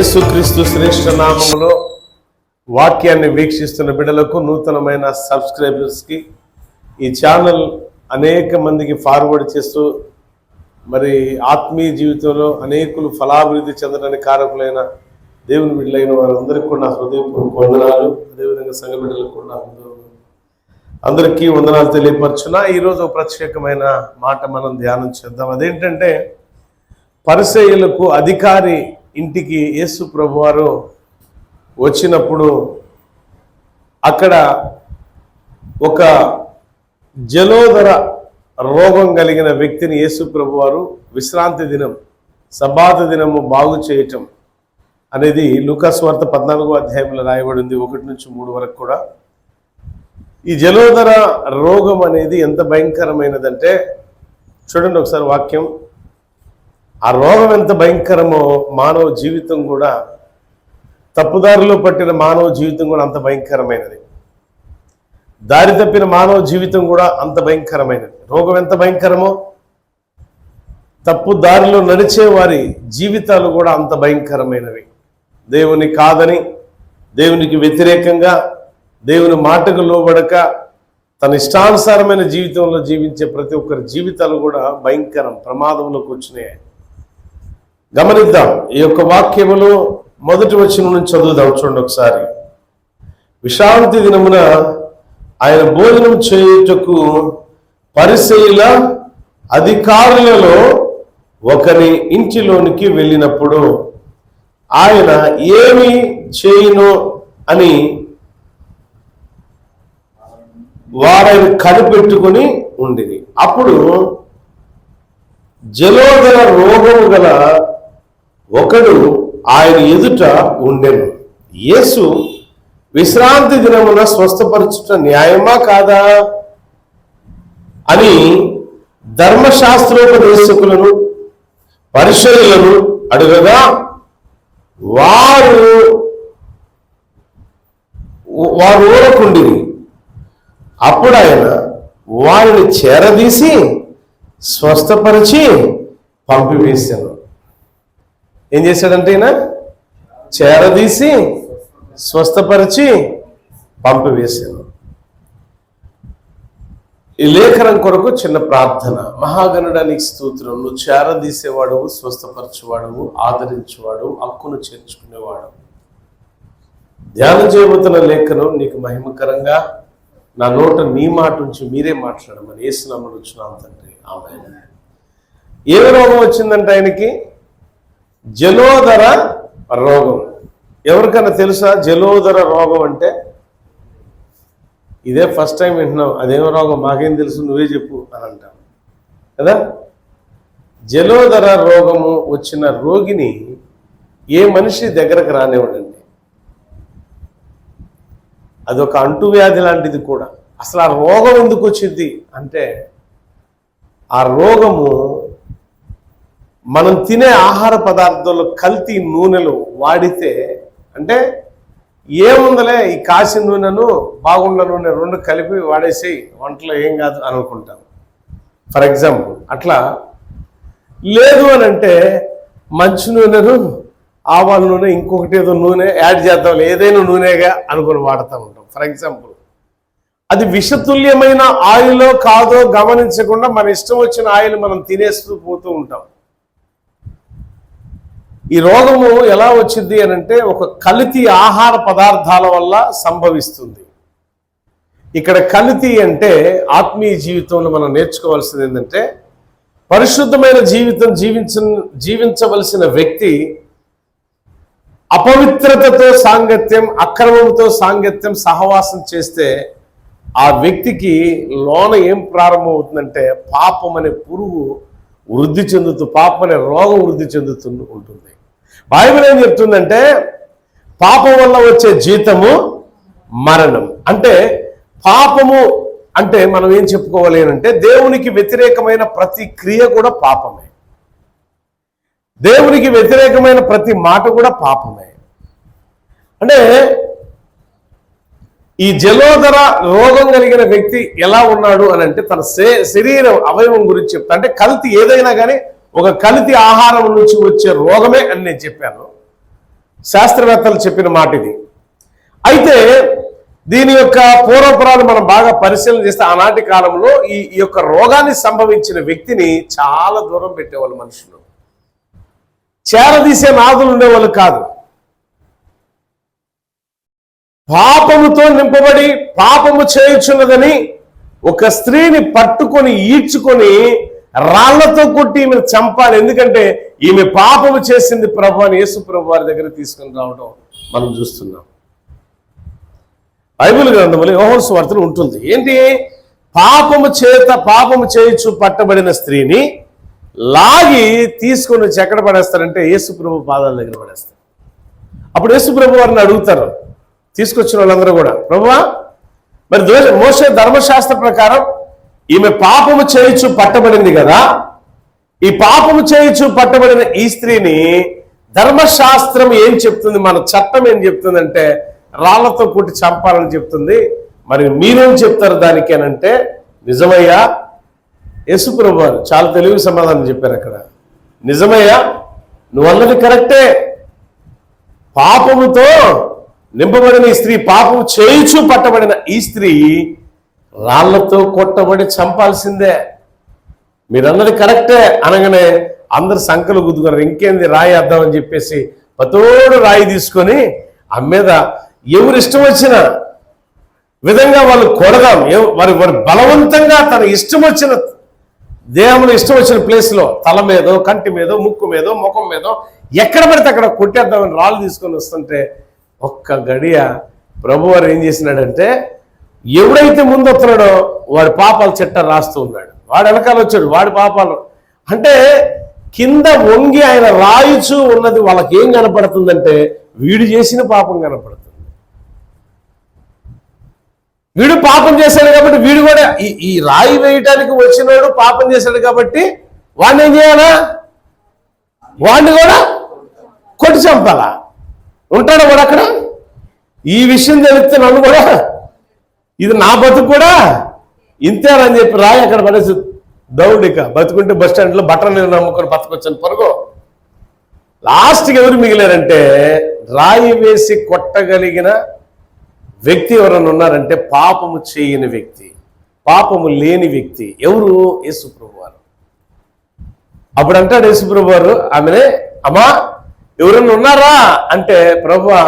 యేసుక్రీస్తు శ్రేష్ఠ నామములో వాక్యాన్ని వీక్షిస్తున్న బిడ్డలకు, నూతనమైన సబ్స్క్రైబర్స్కి ఈ ఛానల్ అనేక మందికి ఫార్వర్డ్ చేస్తూ మరి ఆత్మీయ జీవితంలో అనేకులు ఫలాభివృద్ధి చెందడానికి కారకులైన దేవుని బిడ్డలైన వారందరికీ కూడా నా హృదయపూర్వక వందనాలు. అదేవిధంగా సంఘ బిడ్డలకు కూడా అందరికీ వందనాలు తెలియపరచున్నా. ఈరోజు ప్రత్యేకమైన మాట మనం ధ్యానం చేద్దాం. అదేంటంటే, పరిసయ్యులకు అధికారి ఇంటికి యేసు ప్రభువారు వచ్చినప్పుడు అక్కడ ఒక జలోదర రోగం కలిగిన వ్యక్తిని యేసు ప్రభువారు విశ్రాంతి దినం, సబ్బాతు దినము బాగు చేయటం అనేది లూకా సువార్త 14వ అధ్యాయంలో రాయబడింది, 1 నుంచి 3 వరకు కూడా. ఈ జలోదర రోగం అనేది ఎంత భయంకరమైనదంటే, చూడండి ఒకసారి వాక్యం. ఆ రోగం ఎంత భయంకరమో మానవ జీవితం కూడా, తప్పుదారిలో పట్టిన మానవ జీవితం కూడా అంత భయంకరమైనది. దారి తప్పిన మానవ జీవితం కూడా అంత భయంకరమైనది. రోగం ఎంత భయంకరమో, తప్పు దారిలో నడిచే వారి జీవితాలు కూడా అంత భయంకరమైనవి. దేవుని కాదని, దేవునికి వ్యతిరేకంగా, దేవుని మాటకు లోబడక తన ఇష్టానుసారమైన జీవితంలో జీవించే ప్రతి ఒక్కరి జీవితాలు కూడా భయంకరం, ప్రమాదంలోకి వచ్చినాయి. గమనిద్దాం. ఈ యొక్క వాక్యములో మొదటి వచనం నుంచి చదువుదాం. చూడండి ఒకసారి. విశ్రాంతి దినమున ఆయన భోజనం చేయుటకు పరిసయ్యుల అధికారులలో ఒకరి ఇంటిలోనికి వెళ్ళినప్పుడు ఆయన ఏమి చేయును అని వారిని కనిపెట్టుకుని ఉండిరి. అప్పుడు జలోదర రోగము గల ఒకడు ఆయన ఎదుట ఉండెను. యేసు విశ్రాంతి దినమున స్వస్థపరచుట న్యాయమా కాదా అని ధర్మశాస్త్రోపదేశకులను పరిసయ్యులను అడుగగా వారు ఊరకుండిరి. అప్పుడు ఆయన వారిని చేరదీసి స్వస్థపరిచి పంపివేశాను. ఏం చేశాడంటే, ఈయన చేరదీసి స్వస్థపరిచి పంపివేశాను. ఈ లేఖనం కొరకు చిన్న ప్రార్థన. మహాగణుడానికి స్తోత్రం. నువ్వు చేరదీసేవాడు, స్వస్థపరచువాడు, ఆదరించేవాడు, హక్కును చేర్చుకునేవాడు. ధ్యానం చేయబోతున్న లేఖనం నీకు మహిమకరంగా నా నోట నీ మాట నుంచి మీరే మాట్లాడమని యేసు నామములో వచ్చున్నాం తండ్రి, ఆమేన్. ఏ రోగం వచ్చిందంటే ఆయనకి? జలోదర రోగం. ఎవరికైనా తెలుసా జలోదర రోగం అంటే? ఇదే ఫస్ట్ టైం వింటున్నాం. అదేమో రోగం మాకేం తెలుసు, నువ్వే చెప్పు అని అంటాం కదా. జలోదర రోగము వచ్చిన రోగిని ఏ మనిషి దగ్గరకు రానివ్వడండి. అదొక అంటువ్యాధి లాంటిది కూడా. అసలు ఆ రోగం ఎందుకు వచ్చింది అంటే, ఆ రోగము మనం తినే ఆహార పదార్థాలు కల్తీ నూనెలు వాడితే, అంటే ఏముందలే ఈ కాసిన నూనెను బాగుండ నూనె 2 కలిపి వాడేసి వంటలో ఏం కాదు అని అనుకుంటాం. ఫర్ ఎగ్జాంపుల్ అట్లా. లేదు అని అంటే మంచి నూనెను, ఆవాల నూనె, ఇంకొకటి ఏదో నూనె యాడ్ చేద్దాం, ఏదైనా నూనెగా అనుకుని వాడుతూ ఉంటాం. ఫర్ ఎగ్జాంపుల్ అది విషతుల్యమైన ఆయిలో కాదో గమనించకుండా మన ఇష్టం వచ్చిన ఆయిల్ మనం తినేస్తూ పోతూ ఉంటాం. ఈ రోగము ఎలా వచ్చింది అని అంటే, ఒక కల్తీ ఆహార పదార్థాల వల్ల సంభవిస్తుంది. ఇక్కడ కల్తీ అంటే ఆత్మీయ జీవితంలో మనం నేర్చుకోవాల్సింది ఏంటంటే, పరిశుద్ధమైన జీవితం జీవించవలసిన వ్యక్తి అపవిత్రతతో సాంగత్యం, అక్రమంతో సాంగత్యం, సహవాసం చేస్తే ఆ వ్యక్తికి లోన ఏం ప్రారంభమవుతుందంటే, పాపం అనే పురుగు వృద్ధి చెందుతూ, పాపం అనే రోగం వృద్ధి చెందుతూ ఉంటుంది. బైబిల్ ఏం చెప్తుందంటే, పాపం వల్ల వచ్చే జీతము మరణం. అంటే పాపము అంటే మనం ఏం చెప్పుకోవాలి అంటే, దేవునికి వ్యతిరేకమైన ప్రతి క్రియ కూడా పాపమే, దేవునికి వ్యతిరేకమైన ప్రతి మాట కూడా పాపమే. అంటే ఈ జలోదర రోగం కలిగిన వ్యక్తి ఎలా ఉన్నాడు అని అంటే, తన శరీరం అవయవం గురించి చెప్తా. అంటే కల్తీ ఏదైనా కానీ ఒక కల్తీ ఆహారం నుంచి వచ్చే రోగమే అని నేను చెప్పాను. శాస్త్రవేత్తలు చెప్పిన మాట ఇది. అయితే దీని యొక్క పూర్వపురాలు మనం బాగా పరిశీలన చేస్తే ఆనాటి కాలంలో ఈ యొక్క రోగాన్ని సంభవించిన వ్యక్తిని చాలా దూరం పెట్టేవాళ్ళు మనుషులు. చేరదీసే నాదులు ఉండేవాళ్ళు కాదు. పాపముతో నింపబడి పాపము చేయుచున్నదని ఒక స్త్రీని పట్టుకొని ఈడ్చుకొని రాళ్లతో కొట్టి ఈమెను చంపాలి. ఎందుకంటే ఈమె పాపము చేసింది ప్రభు అని యేసు ప్రభు వారి దగ్గర తీసుకొని రావడం మనం చూస్తున్నాం. బైబిల్ గ్రంథంలో యోహాను సువార్తలో ఉంటుంది. ఏంటి? పాపము చేయుచు పట్టబడిన స్త్రీని లాగి తీసుకొని వచ్చి ఎక్కడ పడేస్తారంటే యేసు ప్రభు పాదాల దగ్గర పడేస్తారు. అప్పుడు యేసు ప్రభు వారిని అడుగుతారు, తీసుకొచ్చిన వాళ్ళందరూ కూడా, ప్రభువా మరి మోషే ధర్మశాస్త్ర ప్రకారం ఈమె పాపము చేయుచు పట్టబడింది కదా, ఈ పాపము చేయుచు పట్టబడిన ఈ స్త్రీని ధర్మశాస్త్రం ఏం చెప్తుంది, మన చట్టం ఏం చెప్తుందంటే రాళ్లతో కొట్టి చంపాలని చెప్తుంది. మరి మీరేం చెప్తారు దానికి అని అంటే, నిజమయ్యా, యేసుప్రభు వారు చాలా తెలివి సమాధానం చెప్పారు అక్కడ. నిజమయ్యా, నువ్వు అన్నది కరెక్టే. పాపముతో నింపబడిన ఈ స్త్రీ, పాపము చేయుచు పట్టబడిన ఈ స్త్రీ రాళ్లతో కొట్టబడి చంపాల్సిందే. మీరన్నది కరెక్టే అనగానే అందరు సంకలు గుద్దుకున్నారు. ఇంకేంది రాయి వేద్దామని చెప్పేసి పతోడు రాయి తీసుకొని ఆ మీద ఎవరు ఇష్టం వచ్చిన విధంగా వాళ్ళు కొడదాం, వారి బలవంతంగా తన ఇష్టం వచ్చిన దేహంలో ఇష్టం వచ్చిన ప్లేస్లో తల మీదో కంటి మీదో ముక్కు మీదో ముఖం మీదో ఎక్కడ పడితే అక్కడ కొట్టేద్దామని రాళ్ళు తీసుకొని వస్తుంటే ఒక్క గడియ ప్రభువారు ఏం చేసినాడంటే, ఎవడైతే ముందు వస్తున్నాడో వాడి పాపాలు చెట్ట రాస్తూ ఉన్నాడు. వాడు వెనకాల వచ్చాడు, వాడి పాపాలు అంటే కింద వంగి ఆయన రాయిచూ ఉన్నది వాళ్ళకి ఏం కనపడుతుందంటే వీడు చేసిన పాపం కనపడుతుంది. వీడు పాపం చేశాడు కాబట్టి వీడు కూడా ఈ రాయి వేయటానికి వచ్చినాడు పాపం చేశాడు కాబట్టి వాడిని ఏం చేయాలా? వాడిని కూడా కొట్టి చంపాలా? ఉంటాడు వాడు అక్కడ. ఈ విషయం తెలిస్తే నన్ను కూడా ఇది నా బతుకు కూడా ఇంతేనని చెప్పి రాయి అక్కడ పడేసి దౌడిక బతుకుంటే బస్ స్టాండ్లో బట్టలు నమ్ముకొని బతకొచ్చాను పరుగు. లాస్ట్కి ఎవరు మిగిలారంటే రాయి వేసి కొట్టగలిగిన వ్యక్తి ఎవరన్నా ఉన్నారంటే పాపము చేయని వ్యక్తి, పాపము లేని వ్యక్తి. ఎవరు? యేసుప్రభు వారు. అప్పుడు అంటాడు యేసుప్రభు వారు ఆమెనే, అమ్మా ఎవరన్నా ఉన్నారా అంటే, ప్రభువా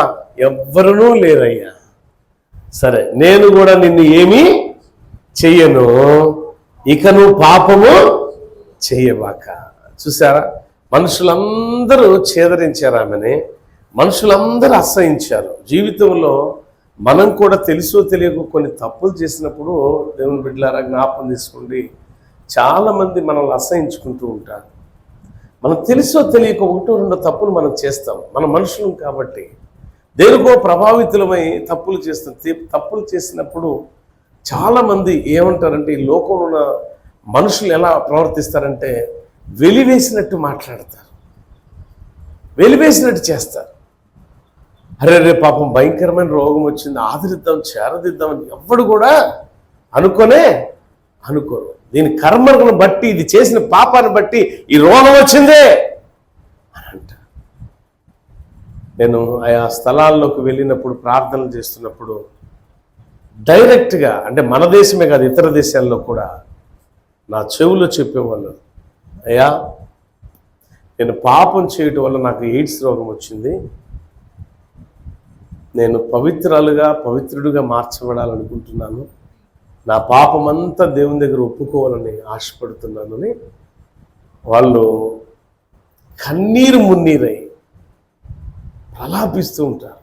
ఎవ్వరూ లేరయ్యా. సరే, నేను కూడా నిన్ను ఏమీ చెయ్యను, ఇక నువ్వు పాపము చెయ్యబాక. చూసారా, మనుషులందరూ చేదరించారు ఆమెని, మనుషులందరూ అసహించారు. జీవితంలో మనం కూడా తెలుసో తెలియక కొన్ని తప్పులు చేసినప్పుడు దేవుని బిడ్డలారా జ్ఞాపకం తీసుకోండి, చాలామంది మనల్ని అసహించుకుంటూ ఉంటారు. మనం తెలుసో తెలియక ఒకటో రెండో తప్పులు మనం చేస్తాం. మన మనుషులం కాబట్టి దేనికో ప్రభావితులమై తప్పులు చేస్తాం. తప్పులు చేసినప్పుడు చాలామంది ఏమంటారంటే, ఈ లోకంలో ఉన్న మనుషులు ఎలా ప్రవర్తిస్తారంటే వెలివేసినట్టు మాట్లాడతారు, వెలివేసినట్టు చేస్తారు. అరే రే పాపం భయంకరమైన రోగం వచ్చింది, ఆదరిద్దాం చేరదిద్దామని ఎవ్వడు కూడా అనుకోరు. దీని కర్మలను బట్టి, ఇది చేసిన పాపాన్ని బట్టి ఈ రోగం వచ్చిందే అని అంటారు. నేను ఆయా స్థలాల్లోకి వెళ్ళినప్పుడు ప్రార్థనలు చేస్తున్నప్పుడు డైరెక్ట్గా, అంటే మన దేశమే కాదు ఇతర దేశాల్లో కూడా నా చెవులో చెప్పేవాళ్ళు, అయ్యా నేను పాపం చేయటం వల్ల నాకు ఎయిడ్స్ రోగం వచ్చింది, నేను పవిత్రుడిగా మార్చబడాలనుకుంటున్నాను, నా పాపమంతా దేవుని దగ్గర ఒప్పుకోవాలని ఆశపడుతున్నాను అని వాళ్ళు కన్నీరు మున్నీరై ప్రలాపిస్తూ ఉంటారు.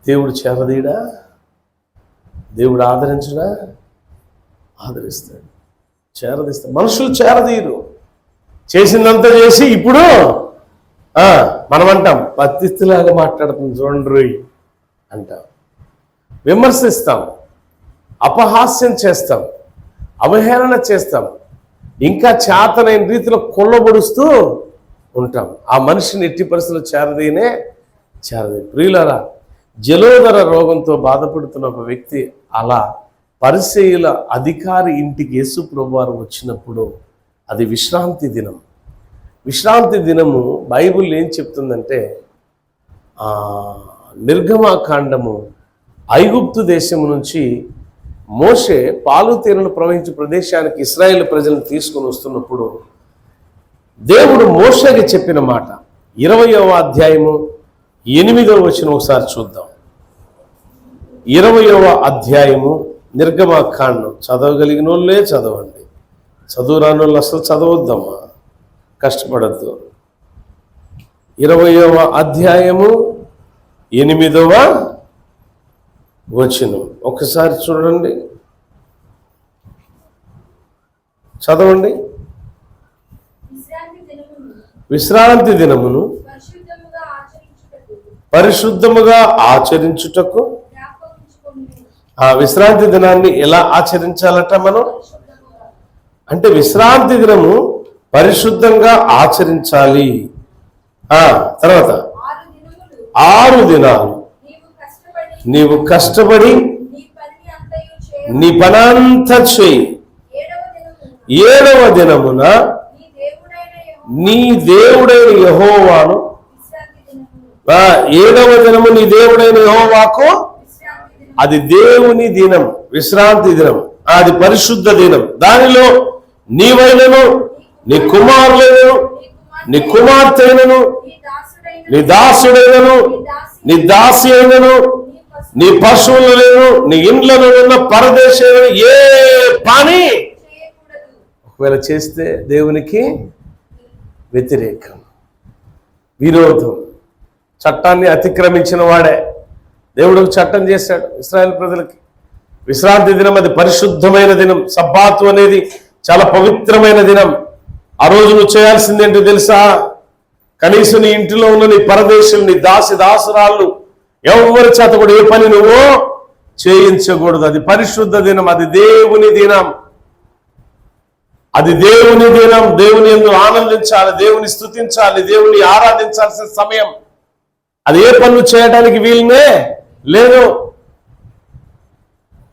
దేవుడు చేరదీడా? దేవుడు ఆదరించడా? ఆదరిస్తాడు, చేరదీస్తాడు. మనుషులు చేరదీయరు. చేసిందంతా చేసి ఇప్పుడు మనం అంటాం పత్తిలాగా మాట్లాడుతుంది చూడండి అంటాం, విమర్శిస్తాం, అపహాస్యం చేస్తాం, అవహేళన చేస్తాం, ఇంకా చేతనైన రీతిలో కొల్లబొడుస్తూ ఉంటాం. ఆ మనిషిని ఎట్టి పరిస్థితుల్లో చేరదీయనే. ప్రియులారా, జలోదర రోగంతో బాధపడుతున్న ఒక వ్యక్తి అలా పరిసయ్యుల అధికారి ఇంటికి యేసు ప్రభువారు వచ్చినప్పుడు అది విశ్రాంతి దినం. విశ్రాంతి దినము బైబిల్ ఏం చెప్తుందంటే నిర్గమాకాండము ఐగుప్తు దేశం నుంచి మోషే పాలు తేనెలు ప్రవహించే ప్రదేశానికి ఇశ్రాయేలు ప్రజలను తీసుకొని వస్తున్నప్పుడు దేవుడు మోషేకి చెప్పిన మాట 20వ అధ్యాయము 8వ వచనం ఒకసారి చూద్దాం. 20వ అధ్యాయము నిర్గమాకాండం చదవగలిగిన వాళ్ళే చదవండి, చదువురాని వాళ్ళు అసలు చదవద్దమ్మా, కష్టపడద్దు. 20వ అధ్యాయము 8వ వచనం ఒకసారి చూడండి, చదవండి. విశ్రాంతి దినమును పరిశుద్ధముగా ఆచరించుటకు. ఆ విశ్రాంతి దినాన్ని ఎలా ఆచరించాలట మనం అంటే విశ్రాంతి దినము పరిశుద్ధంగా ఆచరించాలి. తర్వాత 6 దినాలు నీవు కష్టపడి నీ పనంతా చేయి, 7వ దినమున నీ దేవుడైన యెహోవాను 7వ దినము నీ దేవుడైన యెహోవాకు అది దేవుని దినం, విశ్రాంతి దినం, అది పరిశుద్ధ దినం. దానిలో నీవైనను నీ కుమారులైనను నీ కుమార్తెనను నీ దాసుడైనను నీ దాసి అయినను నీ పశువులను నీ ఇండ్లను ఉన్న పరదేశంలో ఏ పని ఒకవేళ చేస్తే దేవునికి వ్యతిరేకం, విరోధం. చట్టాన్ని అతిక్రమించిన వాడే దేవుడు చట్టం చేశాడు ఇశ్రాయేలు ప్రజలకి. విశ్రాంతి దినం అది పరిశుద్ధమైన దినం. సబ్బాతు అనేది చాలా పవిత్రమైన దినం. ఆ రోజు నువ్వు చేయాల్సింది ఏంటో తెలుసా? కనీసం నీ ఇంటిలో ఉన్న నీ పరదేశులు, నీ దాసురాళ్ళు ఎవరి చేత కూడా ఏ పని నువ్వు చేయించకూడదు. అది పరిశుద్ధ దినం, అది దేవుని దినం, అది దేవుని దినం. దేవుని యందు ఆనందించాలి, దేవుని స్తుతించాలి, దేవుని ఆరాధించాల్సిన సమయం. అది ఏ పనులు చేయడానికి వీలునే లేదు.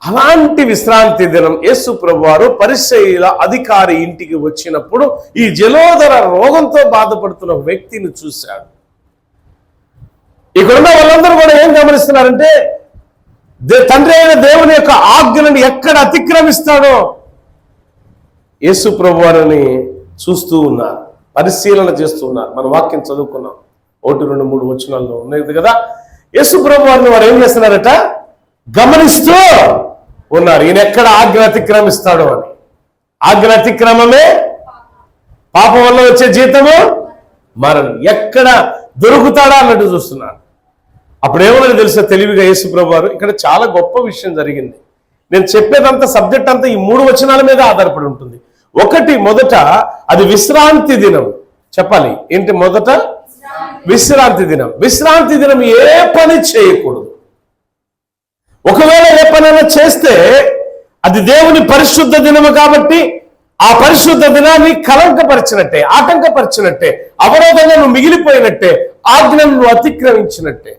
అలాంటి విశ్రాంతి దినం యేసు ప్రభువారు పరిసయ్యుల అధికారి ఇంటికి వచ్చినప్పుడు ఈ జలోదర రోగంతో బాధపడుతున్న వ్యక్తిని చూశాడు. ఇక్కడున్న వాళ్ళందరూ కూడా ఏం గమనిస్తున్నారంటే తండ్రి అయిన దేవుని యొక్క ఆజ్ఞలను ఎక్కడ అతిక్రమిస్తాడో యేసు ప్రభువారిని చూస్తూ ఉన్నారు, పరిశీలన చేస్తూ ఉన్నారు. మన వాక్యం చదువుకున్నాం, 1, 2, 3 వచనాల్లో ఉన్నది కదా. యేసు ప్రభువారిని వారు ఏం చేస్తున్నారట? గమనిస్తూ ఉన్నారు. ఈయన ఎక్కడ ఆజ్ఞ అతిక్రమిస్తాడో అని. ఆజ్ఞ అతిక్రమమే పాపం వల్ల వచ్చే జీతము మరణం. ఎక్కడ దొరుకుతాడా అన్నట్టు చూస్తున్నారు. అప్పుడు ఏమన్నా తెలుసా తెలివిగా యేసు ప్రభువారు, ఇక్కడ చాలా గొప్ప విషయం జరిగింది. నేను చెప్పేదంతా సబ్జెక్ట్ అంతా ఈ 3 వచనాల మీద ఆధారపడి ఉంటుంది. మొదట అది విశ్రాంతి దినం చెప్పాలి. ఏంటి మొదట? విశ్రాంతి దినం. విశ్రాంతి దినం ఏ పని చేయకూడదు. ఒకవేళ ఏ పనైనా చేస్తే అది దేవుని పరిశుద్ధ దినము కాబట్టి ఆ పరిశుద్ధ దినాన్ని కలంకపరిచినట్టే, ఆటంకపరిచినట్టే, అవరోధంగా నువ్వు మిగిలిపోయినట్టే, ఆజ్ఞను నువ్వు అతిక్రమించినట్టే.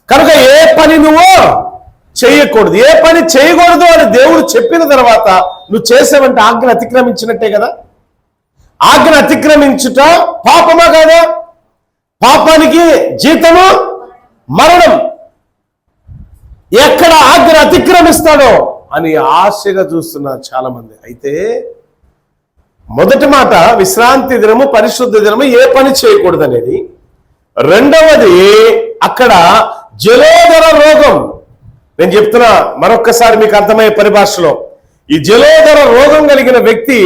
కనుక ఏ పని నువ్వు చేయకూడదు. ఏ పని చేయకూడదు అని దేవుడు చెప్పిన తర్వాత నువ్వు చేసావంటే ఆజ్ఞ అతిక్రమించినట్టే కదా. ఆజ్ఞ అతిక్రమించుట పాపమా కాదా? పాపానికి జీతము మరణం. ఎక్కడ ఆజ్ఞ అతిక్రమిస్తాడో అని ఆశగా చూస్తున్నారు చాలా మంది. అయితే మొదటి మాట విశ్రాంతి దినము, పరిశుద్ధ దినము, ఏ పని చేయకూడదు అనేది. రెండవది అక్కడ జలోదర రోగం. నేను చెప్తున్నా మరొక్కసారి మీకు అర్థమయ్యే పరిభాషలో, ఈ జలోదర రోగం కలిగిన వ్యక్తి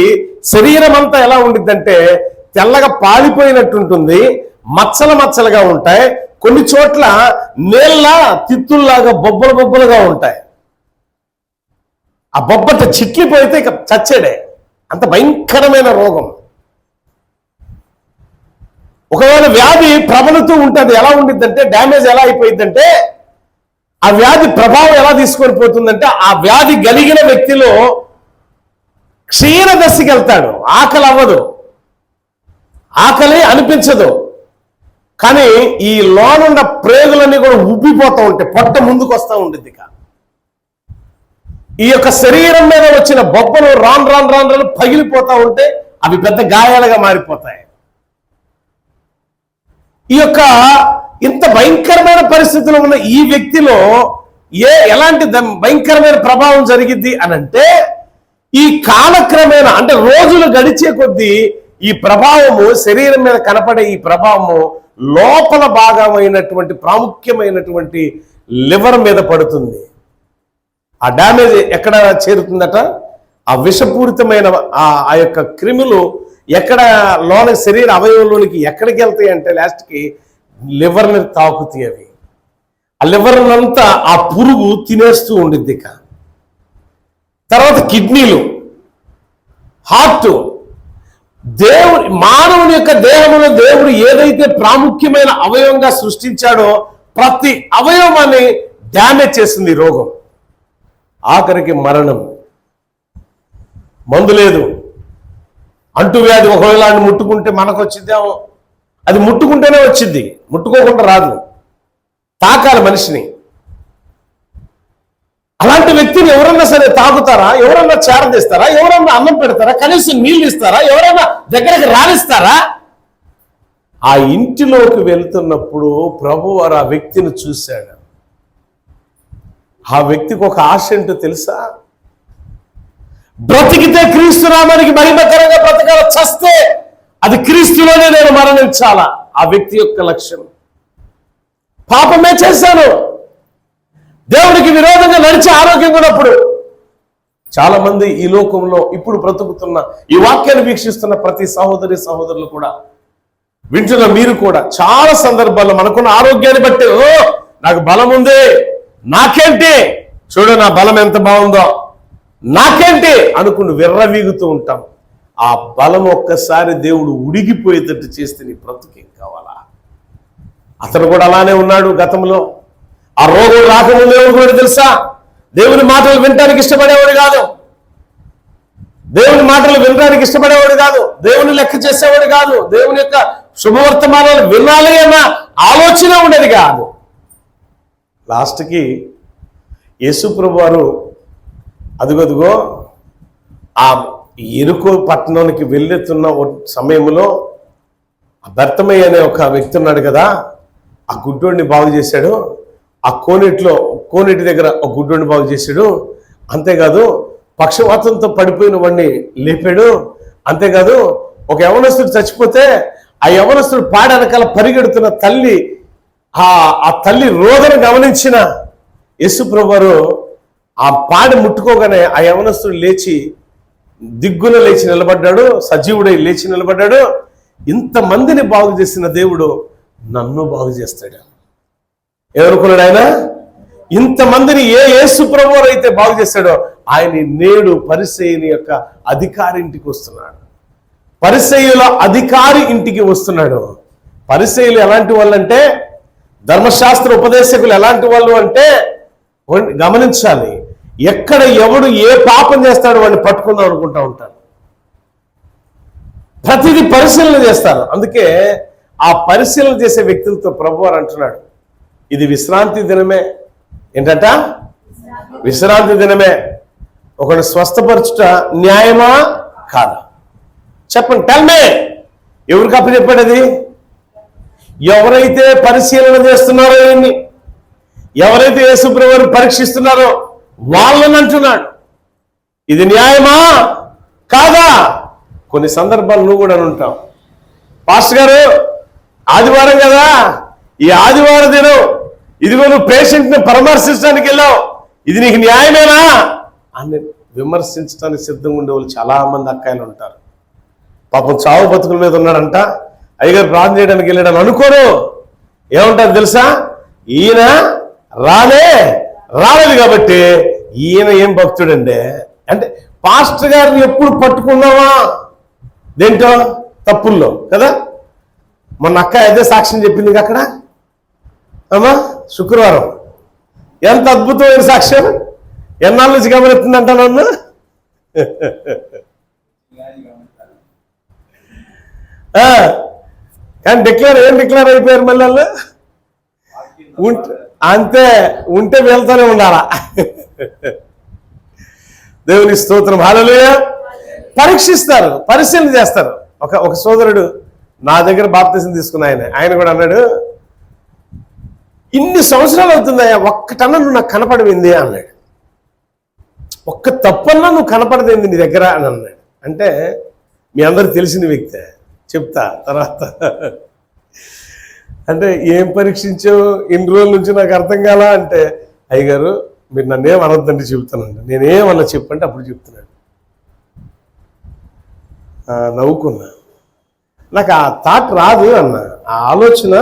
శరీరం అంతా ఎలా ఉండిద్దంటే తెల్లగా పాలిపోయినట్టుంటుంది, మచ్చలుగా ఉంటాయి, కొన్ని చోట్ల నీళ్ళ తిత్తుల్లాగా బొబ్బలుగా ఉంటాయి. ఆ బొబ్బట చిట్లిపోయితే ఇక చచ్చేడే, అంత భయంకరమైన రోగం. ఒకవేళ వ్యాధి ప్రబలుతూ ఉంటుంది, ఎలా ఉండిద్దంటే డ్యామేజ్ ఎలా అయిపోయిందంటే ఆ వ్యాధి ప్రభావం ఎలా తీసుకొని పోతుందంటే ఆ వ్యాధి కలిగిన వ్యక్తిలో క్షీణదశకి వెళ్తాడు. ఆకలి అవ్వదు, ఆకలి అనిపించదు, కానీ ఈ లోనున్న ప్రేగులన్నీ కూడా ఉబ్బిపోతూ ఉంటాయి, పొట్ట ముందుకు వస్తూ ఉంటుంది. ఈ యొక్క శరీరం మీద వచ్చిన బొబ్బలు రాను రాను రాను రాను పగిలిపోతా ఉంటే అవి పెద్ద గాయాలుగా మారిపోతాయి. ఈ యొక్క ఇంత భయంకరమైన పరిస్థితుల్లో ఉన్న ఈ వ్యక్తిలో ఎలాంటి భయంకరమైన ప్రభావం జరిగిద్ది అని అంటే, ఈ కాలక్రమేణా అంటే రోజులు గడిచే కొద్దీ ఈ ప్రభావము శరీరం మీద కనపడే ఈ ప్రభావము లోపల భాగమైనటువంటి ప్రాముఖ్యమైనటువంటి లివర్ మీద పడుతుంది. ఆ డ్యామేజ్ ఎక్కడ చేరుతుందట? ఆ విషపూరితమైన ఆ యొక్క క్రిములు ఎక్కడ లోన శరీర అవయవంలోనికి ఎక్కడికి వెళ్తాయి అంటే లాస్ట్కి లివర్ని తాకుతాయి. అవి ఆ లివర్నంతా ఆ పురుగు తినేస్తూ ఉండిద్ది. తర్వాత కిడ్నీలు, హార్ట్, మానవుని యొక్క దేహంలో దేవుడు ఏదైతే ప్రాముఖ్యమైన అవయవంగా సృష్టించాడో ప్రతి అవయవాన్ని డ్యామేజ్ చేస్తుంది రోగం. ఆఖరికి మరణం. మందు లేదు, అంటువ్యాధి ఒకవేళ ముట్టుకుంటే మనకు వచ్చిద్దాము, అది ముట్టుకుంటేనే వచ్చింది, ముట్టుకోకుండా రాదు. తాకాలి మనిషిని. అలాంటి వ్యక్తిని ఎవరన్నా సరే తాకుతారా? ఎవరన్నా చేరదీస్తారా? ఎవరన్నా అన్నం పెడతారా? కనీసం నీళ్ళు ఇస్తారా? ఎవరన్నా దగ్గరకు రాణిస్తారా? ఆ ఇంటిలోకి వెళ్తున్నప్పుడు ప్రభువారు ఆ వ్యక్తిని చూశాడు. ఆ వ్యక్తికి ఒక ఆశ ఏంటో తెలుసా? బ్రతికితే క్రీస్తు నామానికి మహిమకరంగా బ్రతకాల, చస్తే అది క్రీస్తులోనే నేను మరణించాలా. ఆ వ్యక్తి యొక్క లక్ష్యం. పాపమే చేశాను, దేవుడికి విరోధంగా నడిచి ఆరోగ్యంగా ఉన్నప్పుడు. చాలా మంది ఈ లోకంలో ఇప్పుడు బ్రతుకుతున్న, ఈ వాక్యాన్ని వీక్షిస్తున్న ప్రతి సహోదరి సహోదరులు కూడా, వింటున్న మీరు కూడా చాలా సందర్భాల్లో మనకున్న ఆరోగ్యాన్ని బట్టి నాకు బలం ఉంది, నాకేంటి, చూడు నా బలం ఎంత బాగుందో, నాకేంటి అనుకుని విర్రవీగుతూ ఉంటాం. ఆ బలం ఒక్కసారి దేవుడు ఉడిగిపోయేటట్టు చేస్తే నీ బ్రతుకేం కావాలా? అతను కూడా అలానే ఉన్నాడు గతంలో. ఆ రోగం రాకముందు దేవుడు కూడా తెలుసా, దేవుని మాటలు వినడానికి ఇష్టపడేవాడు కాదు, దేవుని మాటలు వినడానికి ఇష్టపడేవాడు కాదు, దేవుని లెక్క చేసేవాడు కాదు, దేవుని యొక్క శుభవర్తమానాలు వినాలి అన్న ఆలోచన ఉండేది కాదు. లాస్ట్కి యేసుప్రభు వారు అదుగదుగో ఆ ఎరుకో పట్టణానికి వెళ్ళుతున్న సమయంలో ఆ బర్తమయ్య అనే ఒక వ్యక్తి ఉన్నాడు కదా, ఆ గుడ్డోడిని బాగు చేశాడు. ఆ కోనేటి దగ్గర ఒక గుడ్డోడిని బాగు చేశాడు. అంతేకాదు పక్షవాతంతో పడిపోయిన వాడిని లేపాడు. అంతేకాదు ఒక యవనస్తుడు చచ్చిపోతే ఆ యవనస్తుడు పాడి వెనకాల పరిగెడుతున్న తల్లి, ఆ తల్లి రోదన గమనించిన యేసుప్రభు వారు ఆ పాడి ముట్టుకోగానే ఆ యవనస్తుడు లేచి దిగ్గున లేచి నిలబడ్డాడు, సజీవుడై లేచి నిలబడ్డాడు. ఇంతమందిని బాగు చేసిన దేవుడు నన్ను బాగు చేస్తాడు. ఎవరుకున్నాడు ఆయన? ఇంతమందిని యేసుప్రభు వారు అయితే బాగు చేస్తాడో ఆయన నేడు పరిసయ్యుని యొక్క అధికారి ఇంటికి వస్తున్నాడు. పరిసయ్యుల అధికారి ఇంటికి వస్తున్నాడు. పరిసయ్యులు ఎలాంటి వాళ్ళు అంటే, ధర్మశాస్త్ర ఉపదేశకులు ఎలాంటి వాళ్ళు అంటే, గమనించాలి, ఎక్కడ ఎవడు ఏ పాపం చేస్తాడో వాడిని పట్టుకుందాం అనుకుంటా ఉంటారు. ప్రతిదీ పరిశీలన చేస్తారు. అందుకే ఆ పరిశీలన చేసే వ్యక్తులతో ప్రభువారు అంటున్నాడు, ఇది విశ్రాంతి దినమే. ఏంటంట? విశ్రాంతి దినమే. ఒకటి స్వస్థపరచుట న్యాయమా కాదా? చెప్పండి, టెల్మే. ఎవరికి అప్పచెప్పాడు అది? ఎవరైతే పరిశీలన చేస్తున్నారో, ఎవరైతే యేసుప్రభువుని పరీక్షిస్తున్నారో వాళ్ళని అంటున్నాడు, ఇది న్యాయమా కాదా? కొన్ని సందర్భాలు నువ్వు కూడా ఉంటావు, పాస్టర్ గారు ఆదివారం కదా, ఈ ఆదివారం దినం ఇదిగో నువ్వు పేషెంట్ని పరామర్శించడానికి వెళ్ళావు, ఇది నీకు న్యాయమేనా అని విమర్శించడానికి సిద్ధంగా ఉండే వాళ్ళు చాలా మంది అక్కాయలు ఉంటారు. పాపం చావు బతుకుల మీద ఉన్నాడంట, అయ్యగారు ప్రార్థన చేయడానికి వెళ్ళాడని అనుకోరు. ఏమంటారు తెలుసా? ఈయన రాలేదు కాబట్టి ఈయన ఏం భక్తుడండి అంటే, పాస్టర్ గారిని ఎప్పుడు పట్టుకున్నావా దేంటో తప్పుల్లో కదా. మొన్న అక్క అదే సాక్ష్యం చెప్పింది అక్కడ అమ్మా శుక్రవారం. ఎంత అద్భుతమైన సాక్ష్యం! ఎన్నాళ్ళ నుంచి గమనిస్తుందంట నన్ను. కానీ ఏం డిక్లేర్ అయిపోయారు మళ్ళీ వాళ్ళు. అంతే ఉంటే వెళ్తూనే ఉండాలా. దేవుని స్తోత్రం. హల్లెలూయా. పరీక్షిస్తారు, పరిశీలన చేస్తారు. ఒక సోదరుడు నా దగ్గర బాప్తిసం తీసుకున్న ఆయన కూడా అన్నాడు, ఇన్ని సంవత్సరాలు అవుతుందయ్యా, ఒక్కటన్నా నువ్వు నాకు కనపడవింది అన్నాడు. ఒక్క తప్పన్నా నువ్వు కనపడదేంది నీ దగ్గర అని అన్నాడు. అంటే మీ అందరికి తెలిసిన వ్యక్తే, చెప్తా తర్వాత. అంటే ఏం పరీక్షించావు ఇన్ని రోజుల నుంచి నాకు అర్థం కాలా అంటే, అయ్యగారు మీరు నన్నేం అనొద్దంటే చెప్తానండి. నేనేమన్నా చెప్పంటే అప్పుడు చెప్తున్నాడు. నవ్వుకున్నా. నాకు ఆ థాట్ రాదు అన్న, ఆ ఆలోచన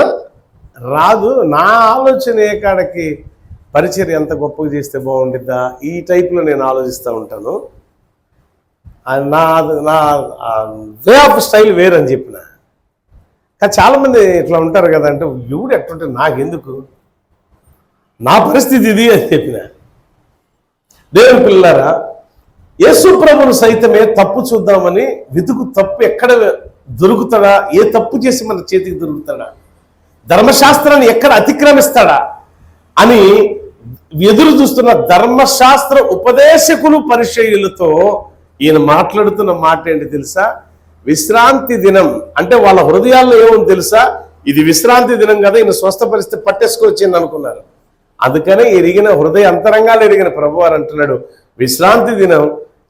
రాదు. నా ఆలోచన ఏ కాడకి పరిచర్య ఎంత గొప్పగా చేస్తే బాగుండిద్దా, ఈ టైప్లో నేను ఆలోచిస్తూ ఉంటాను. నా వే ఆఫ్ స్టైల్ వేరని చెప్పిన. కానీ చాలామంది ఇట్లా ఉంటారు కదా, అంటే ఎవడు ఎట్లుంటే నాకెందుకు, నా పరిస్థితి ఇది అని చెప్పిన. దేవుని పిల్లలారా, యేసు ప్రభువును సైతమే తప్పు చూద్దామని వెతుకు, తప్పు ఎక్కడ దొరుకుతాడా, ఏ తప్పు చేసి మన చేతికి దొరుకుతాడా, ధర్మశాస్త్రాన్ని ఎక్కడ అతిక్రమిస్తాడా అని ఎదురు చూస్తున్న ధర్మశాస్త్ర ఉపదేశకులు పరిచయులతో ఈయన మాట్లాడుతున్న మాట ఏంటి తెలుసా? విశ్రాంతి దినం అంటే వాళ్ళ హృదయాల్లో ఏమని తెలుసా? ఇది విశ్రాంతి దినం కదా, ఈయన స్వస్థపరిస్తే పట్టేసుకొచ్చింది అనుకున్నారు. అందుకనే ఎరిగిన హృదయ అంతరంగాలు ఎరిగిన ప్రభువారు అంటున్నాడు, విశ్రాంతి దినం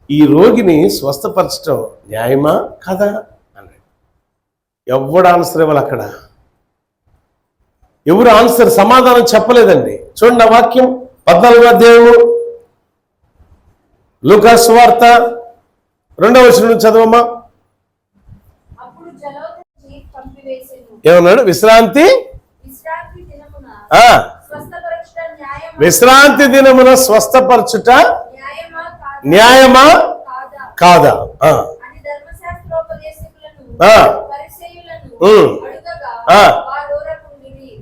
ఈ రోగిని స్వస్థపరచడం న్యాయమా కదా అన్నాడు. ఎవడు ఆన్సర్ ఇవ్వాలి అక్కడ? ఎవరు ఆన్సర్ సమాధానం చెప్పలేదండి. చూడండి ఆ వాక్యం 14వ అధ్యాయము లూకా సువార్త 2వ వచనం చదవమ్మా. ఏమన్నాడు? విశ్రాంతి దినమున స్వస్థపరచుట న్యాయమా కాదా?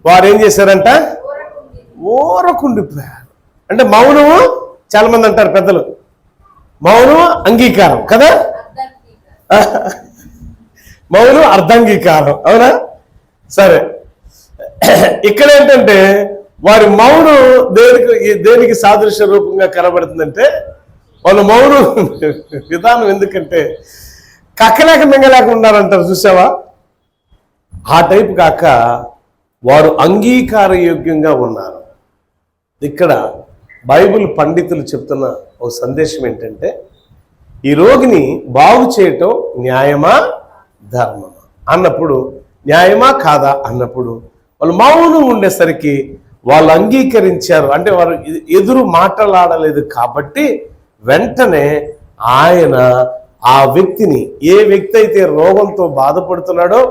వారు ఏం చేశారంట? ఓరకుండిపోయారు. అంటే మౌనము, చాలా మంది అంటారు పెద్దలు, మౌనం అంగీకారం కదా, మౌనం అర్ధాంగీకారం, అవునా? సరే, ఇక్కడ ఏంటంటే వారి మౌనం దేనికి సాదృశ్య రూపంగా కనబడుతుందంటే, వాళ్ళ మౌనం విధానం ఎందుకంటే కక్కలేక మింగలేక ఉన్నారంటారు, చూసావా? ఆ టైపు కాక వారు అంగీకార యోగ్యంగా ఉన్నారు. ఇక్కడ బైబిల్ పండితులు చెప్తున్న ఒక సందేశం ఏంటంటే, ఈ రోగిని బాగు చేయటం న్యాయమా ధర్మమా అన్నప్పుడు, న్యాయమా కాదా అన్నప్పుడు వాళ్ళు మౌనం ఉండేసరికి వాళ్ళు అంగీకరించారు. అంటే వారు ఎదురు మాట్లాడలేదు కాబట్టి వెంటనే ఆయన ఆ వ్యక్తిని, ఏ వ్యక్తి అయితే రోగంతో బాధపడుతున్నాడో,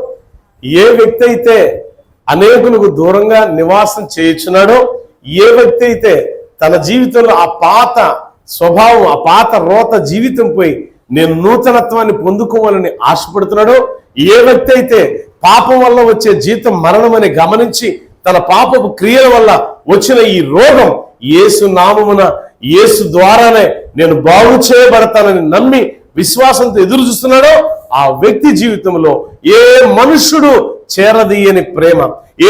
ఏ వ్యక్తి అయితే అనేకులకు దూరంగా నివాసం చేయించున్నాడో, ఏ వ్యక్తి అయితే తన జీవితంలో ఆ పాత స్వభావం, ఆ పాత రోత జీవితం పోయి నేను నూతనత్వాన్ని పొందుకోవాలని ఆశపడుతున్నాడో, ఏ వ్యక్తి అయితే పాపం వల్ల వచ్చే జీతం మరణం అని గమనించి తన పాపపు క్రియల వల్ల వచ్చిన ఈ రోగం యేసు నామమున, యేసు ద్వారానే నేను బాగు చేయబడతానని నమ్మి విశ్వాసంతో ఎదురు చూస్తున్నాడో, ఆ వ్యక్తి జీవితంలో ఏ మనుష్యుడు చేరదీయని ప్రేమ,